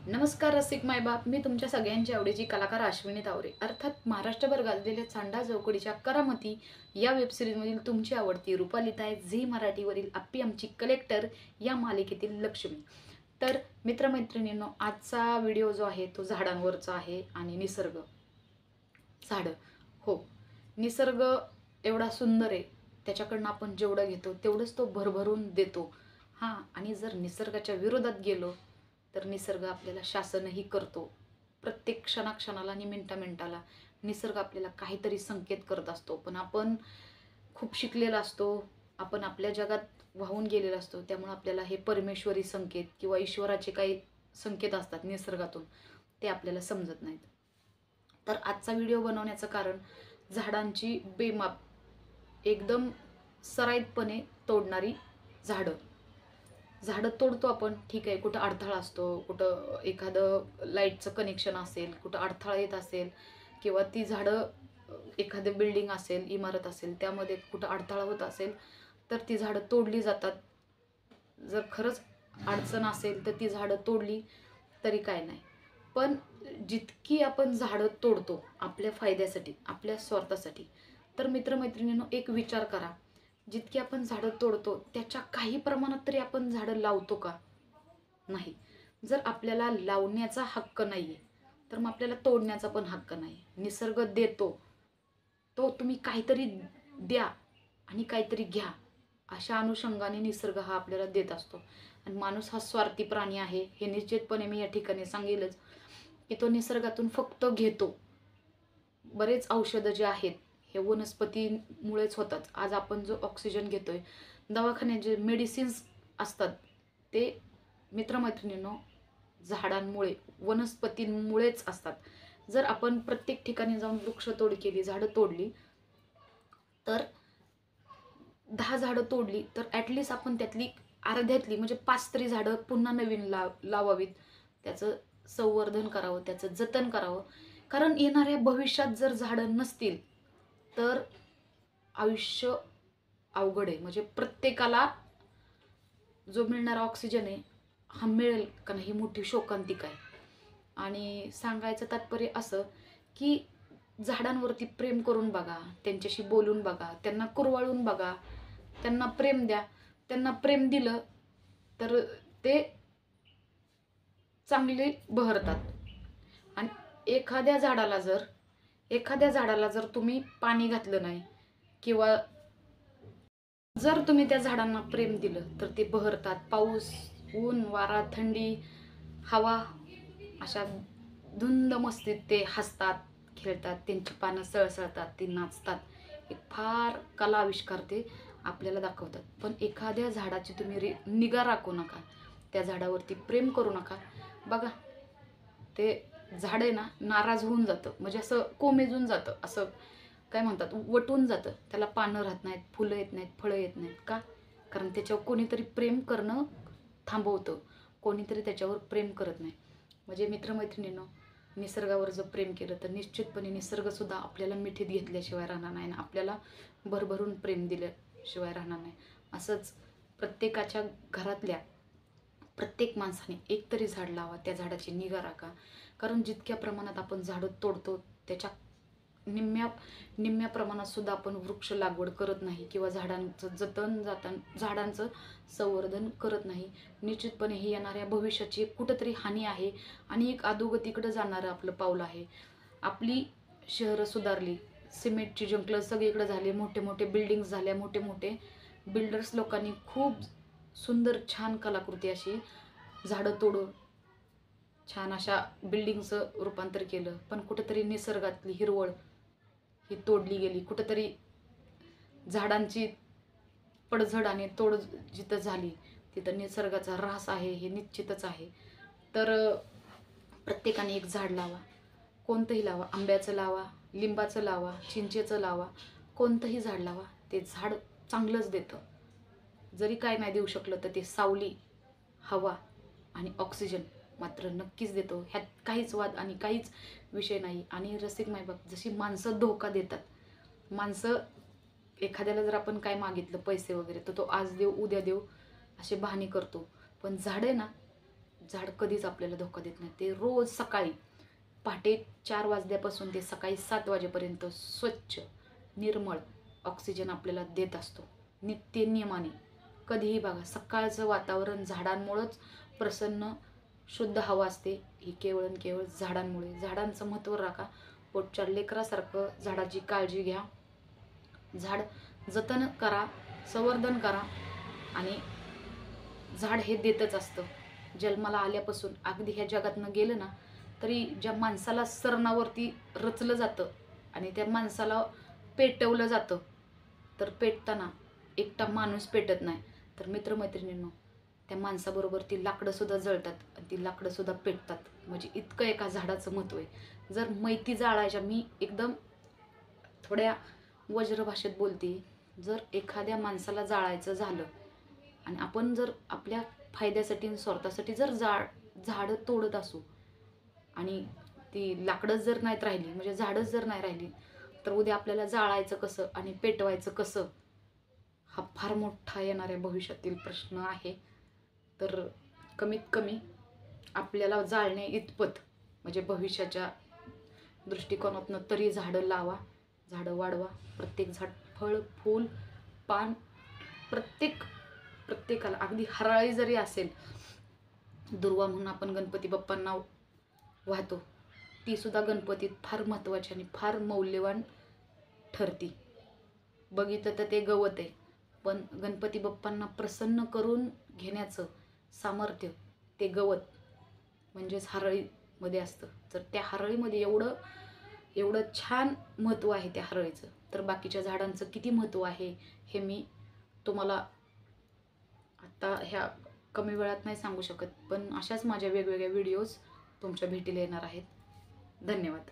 नमस्कार रसिक मायबाप, मी तुमच्या सगळ्यांची आवडीची कलाकार अश्विनी तावरे अर्थात महाराष्ट्रभर गाजलेल्या चांडा चौकडीच्या करामती या वेबसिरीजमधील तुमची आवडती रुपालिता आहे झी मराठीवरील आप्पी आमची कलेक्टर या मालिकेतील लक्ष्मी. तर मित्रमैत्रिणींनो, आजचा व्हिडिओ जो आहे तो झाडांवरचा आहे आणि निसर्ग. झाडं, हो, निसर्ग एवढा सुंदर आहे, त्याच्याकडनं आपण जेवढं घेतो तेवढंच तो भरभरून देतो. हां, आणि जर निसर्गाच्या विरोधात गेलो तर निसर्ग आपल्याला शासनही करतो. प्रत्येक क्षणाक्षणाला आणि मिनटाला निसर्ग आपल्याला काहीतरी संकेत करत असतो. पण आपण खूप शिकलेला असतो, आपण आपल्या जगात वाहून गेलेला असतो, त्यामुळे आपल्याला हे परमेश्वरी संकेत किंवा ईश्वराचे काही संकेत असतात निसर्गातून, ते आपल्याला समजत नाहीत. तर आजचा व्हिडिओ बनवण्याचं कारण झाडांची बेमाप एकदम सराईतपणे तोडणारी झाडं. झाडं तोडतो आपण, ठीक आहे, कुठं अडथळा असतो, कुठं एखादं लाईटचं कनेक्शन असेल, कुठं अडथळा येत असेल, किंवा ती झाडं एखादं बिल्डिंग असेल, इमारत असेल, त्यामध्ये कुठं अडथळा होत असेल तर ती झाडं तोडली जातात. जर खरंच अडचण असेल तर ती झाडं तोडली तरी काय नाही. पण जितकी आपण झाडं तोडतो आपल्या फायद्यासाठी, आपल्या स्वार्थासाठी, तर मित्रमैत्रिणींनो एक विचार करा, जितकी आपण झाडं तोडतो त्याच्या काही प्रमाणात तरी आपण झाडं लावतो का? नाही. जर आपल्याला लावण्याचा हक्क नाही आहे तर मग आपल्याला तोडण्याचा पण हक्क नाही. निसर्ग देतो, तो तुम्ही काहीतरी द्या आणि काहीतरी घ्या, अशा अनुषंगाने निसर्ग हा आपल्याला देत असतो. आणि माणूस हा स्वार्थी प्राणी आहे, हे निश्चितपणे मी या ठिकाणी सांगेलच, की तो निसर्गातून फक्त घेतो. बरेच औषधं जे आहेत हे वनस्पतीमुळेच होतात. आज आपण जो ऑक्सिजन घेतोय, दवाखान्यात जे मेडिसिन्स असतात, ते मित्रमैत्रिणींनो झाडांमुळे, वनस्पतींमुळेच असतात. जर आपण प्रत्येक ठिकाणी जाऊन वृक्षतोड केली, झाडं तोडली, तर 10 झाडं तोडली तर ॲटलिस्ट आपण त्यातली अर्ध्यातली म्हणजे 5 तरी झाडं पुन्हा नवीन लावावीत. त्याचं संवर्धन करावं, त्याचं जतन करावं. कारण येणाऱ्या भविष्यात जर झाडं नसतील तर आयुष्य अवघड आहे. म्हणजे प्रत्येकाला जो मिळणारा ऑक्सिजन आहे हा मिळेल का नाही, ही मोठी शोकांतिका आहे. आणि सांगायचं तात्पर्य असं की झाडांवरती प्रेम करून बघा, त्यांच्याशी बोलून बघा, त्यांना कुरवाळून बघा, त्यांना प्रेम द्या. त्यांना प्रेम दिलं तर ते चांगले बहरतात. आणि एखाद्या झाडाला जर तुम्ही पाणी घातलं नाही, किंवा जर तुम्ही त्या झाडांना प्रेम दिलं तर ते बहरतात. पाऊस, ऊन, वारा, थंडी, हवा, अशा धुंद मस्तीत ते हसतात, खेळतात, त्यांची पानं सळसळतात, ती नाचतात. एक फार कला आविष्कार ते आपल्याला दाखवतात. पण एखाद्या झाडाची तुम्ही निगा राखू नका, त्या झाडावरती प्रेम करू नका, बघा ते झाड आहे ना, नाराज होऊन जातं. म्हणजे असं कोमेजून जातं, असं काय म्हणतात, वटून जातं. त्याला पानं राहत नाहीत, फुलं येत नाहीत, फळं येत नाहीत. का? कारण त्याच्यावर कोणीतरी प्रेम करणं थांबवतं, कोणीतरी त्याच्यावर प्रेम करत नाही. म्हणजे मित्रमैत्रिणींनो, निसर्गावर जर प्रेम केलं तर निश्चितपणे निसर्गसुद्धा आपल्याला मिठीत घेतल्याशिवाय राहणार नाही आणि आपल्याला भरभरून प्रेम दिल्याशिवाय राहणार नाही. असंच प्रत्येकाच्या घरातल्या प्रत्येक माणसाने एक तरी झाड लावा, त्या झाडाची निगा राखा. कारण जितक्या प्रमाणात आपण झाडं तोडतो त्याच्या निम्म्या प्रमाणात सुद्धा आपण वृक्ष लागवड करत नाही, किंवा झाडांचं संवर्धन करत नाही. निश्चितपणे ही येणाऱ्या भविष्याची एक कुठंतरी हानी आहे आणि एक अधोगतीकडे जाणारं आपलं पाऊल आहे. आपली शहरं सुधारली, सिमेंटची जंगलं सगळीकडे झाली, मोठे मोठे बिल्डिंग्स झाल्या, मोठे मोठे बिल्डर्स लोकांनी खूप सुंदर छान कलाकृती अशी झाडं तोडून छान अशा बिल्डिंगचं रूपांतर केलं. पण कुठंतरी निसर्गातली हिरवळ ही तोडली गेली. कुठंतरी झाडांची पडझड आणि तोड जिथं झाली तिथं निसर्गाचा ऱ्हास आहे हे निश्चितच आहे. तर प्रत्येकाने एक झाड लावा, कोणतंही लावा, आंब्याचं लावा, लिंबाचं लावा, चिंचेचं लावा, कोणतंही झाड लावा, ते झाड चांगलंच देतं. जरी काय नाही देऊ शकलं तर ते सावली, हवा आणि ऑक्सिजन मात्र नक्कीच देतो. ह्यात काहीच वाद आणि काहीच विषय नाही. आणि रसिक मायबाप, जशी माणसं धोका देतात, माणसं एखाद्याला जर आपण काय मागितलं पैसे वगैरे तर तो आज देऊ उद्या देऊ असे बहाणे करतो. पण झाडं ना, झाड कधीच आपल्याला धोका देत नाही. ते रोज सकाळी पहाटे 4 वाजल्यापासून ते सकाळी 7 वाजेपर्यंत स्वच्छ निर्मळ ऑक्सिजन आपल्याला देत असतो नित्य नियमाने. कधीही बघा, सकाळचं वातावरण झाडांमुळंच प्रसन्न शुद्ध हवा असते. ही केवळ आणि केवळ झाडांमुळे. झाडांचं महत्त्व राखा. पोटच्या लेकरासारखं झाडाची काळजी घ्या. झाड जतन करा, संवर्धन करा. आणि झाड हे देतच असतं. जन्माला आल्यापासून अगदी ह्या जगातनं गेलं ना तरी ज्या माणसाला सरणावरती रचलं जातं आणि त्या माणसाला पेटवलं जातं, तर पेटताना एकटा माणूस पेटत नाही, तर मित्रमैत्रिणींनो, त्या माणसाबरोबर ती लाकडंसुद्धा जळतात आणि ती लाकडंसुद्धा पेटतात. म्हणजे इतकं एका झाडाचं महत्त्व आहे. जर मैती जाळायच्या, मी एकदम थोड्या वज्र भाषेत बोलते, जर एखाद्या माणसाला जाळायचं झालं आणि आपण जर आपल्या फायद्यासाठी आणि स्वार्थासाठी जर झाडं तोडत असू आणि ती लाकडंच जर नाहीत राहिली, म्हणजे झाडच जर नाही राहिली, तर उद्या आपल्याला जाळायचं कसं आणि पेटवायचं कसं, हा फार मोठा येणाऱ्या भविष्यातील प्रश्न आहे. तर कमीत कमी आपल्याला जाळणे इतपत म्हणजे भविष्याच्या दृष्टिकोनातनं तरी झाडं लावा, झाडं वाढवा. प्रत्येक झाड फळ, फूल, पान, प्रत्येकाला, अगदी हराळी जरी असेल, दुर्वा म्हणून आपण गणपती बाप्पांना वाहतो, ती सुद्धा गणपतीत फार महत्त्वाची आणि फार मौल्यवान ठरती. बघितलं तर ते गवत आहे, पण गणपती बाप्पांना प्रसन्न करून घेण्याचं सामर्थ्य ते गवत म्हणजेच हरळीमध्ये असतं. तर त्या हरळीमध्ये एवढं छान महत्त्व आहे त्या हरळीचं, तर बाकीच्या झाडांचं किती महत्त्व आहे हे मी तुम्हाला आत्ता ह्या कमी वेळात नाही सांगू शकत. पण अशाच माझ्या वेगवेगळ्या व्हिडिओज तुमच्या भेटीला येणार आहेत. धन्यवाद.